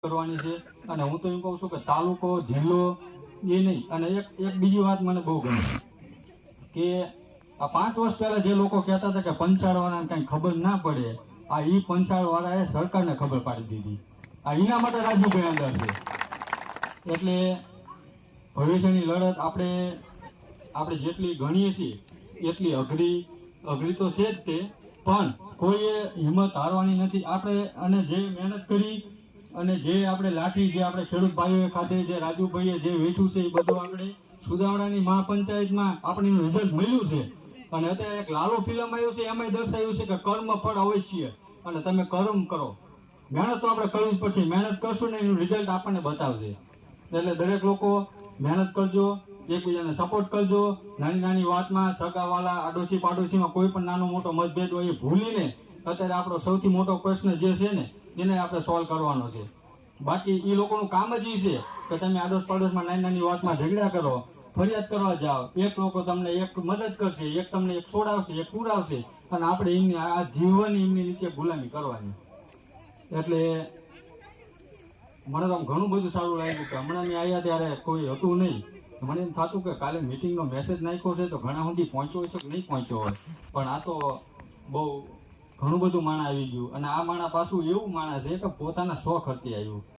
કરવાની છે। અને હું તો એમ કહું છું કે તાલુકો જિલ્લો એ નહીં, અને એક બીજી વાત મને બહુ ગમે કે આ 5 વર્ષ પહેલા જે લોકો કહેતા હતા કે પંચાળવાળાને કઈ ખબર ના પડે, આ ઈ પંચાળવાળાએ સરકારને ખબર પાડી દીધી। આ એના માટે રાજુભાઈ અંદર છે। એટલે ભવિષ્યની લડત આપણે જેટલી ગણીએ છીએ એટલી અઘરી તો છે જ તે, પણ કોઈએ હિંમત હારવાની નથી આપણે। અને જે મહેનત કરી અને જે આપણે લાઠી, જે આપણે ખેડૂત ભાઈઓએ ખાતે, જે રાજુભાઈએ જે વેઠ્યું છે, એ બધું આપણે સુદાવડાની મહાપંચાયતમાં આપણે રિઝલ્ટ મળ્યું છે। અને અત્યારે એક લાલો ફિલ્મ આવ્યું છે, એમાંય દર્શાવ્યું છે કે કર્મ ફળ અવશ્ય, અને તમે કર્મ કરો, મહેનત તો આપણે કરવી જ પડશે। મહેનત કરશું ને એનું રિઝલ્ટ આપણને બતાવશે। એટલે દરેક લોકો મહેનત કરજો, એકબીજાને સપોર્ટ કરજો। નાની નાની વાતમાં સગાવાલા, આડોશી પાડોશીમાં કોઈ પણ નાનો મોટો મતભેદ હોય એ ભૂલીને અત્યારે આપણો સૌથી મોટો પ્રશ્ન જે છે ને એને આપણે સોલ્વ કરવાનો છે। બાકી એ લોકોનું કામ જ એ છે કે તમે આડોશ પાડોશમાં નાની નાની વાતમાં ઝઘડા કરો, ફરિયાદ કરવા જાઓ, એક લોકો તમને એક મદદ કરશે, એક તમને એક છોડાવશે, એક પુરાવશે, અને આપણે એમની આ જીવન એમની નીચે ગુલામી કરવાની। એટલે મને તો ઘણું બધું સારું લાગ્યું કે હમણાં મેં આવ્યા ત્યારે કોઈ હતું નહીં। મને એમ થતું કે કાલે મીટિંગનો મેસેજ નાખ્યો છે તો ઘણા સુધી પહોંચ્યો છે કે નહીં પહોંચ્યો હોય, પણ આ તો બહુ ઘણું બધું માણસ આવી ગયું। અને આ માણસ પાછું એવું માણસ છે કે પોતાના 100 ખર્ચે આવ્યું।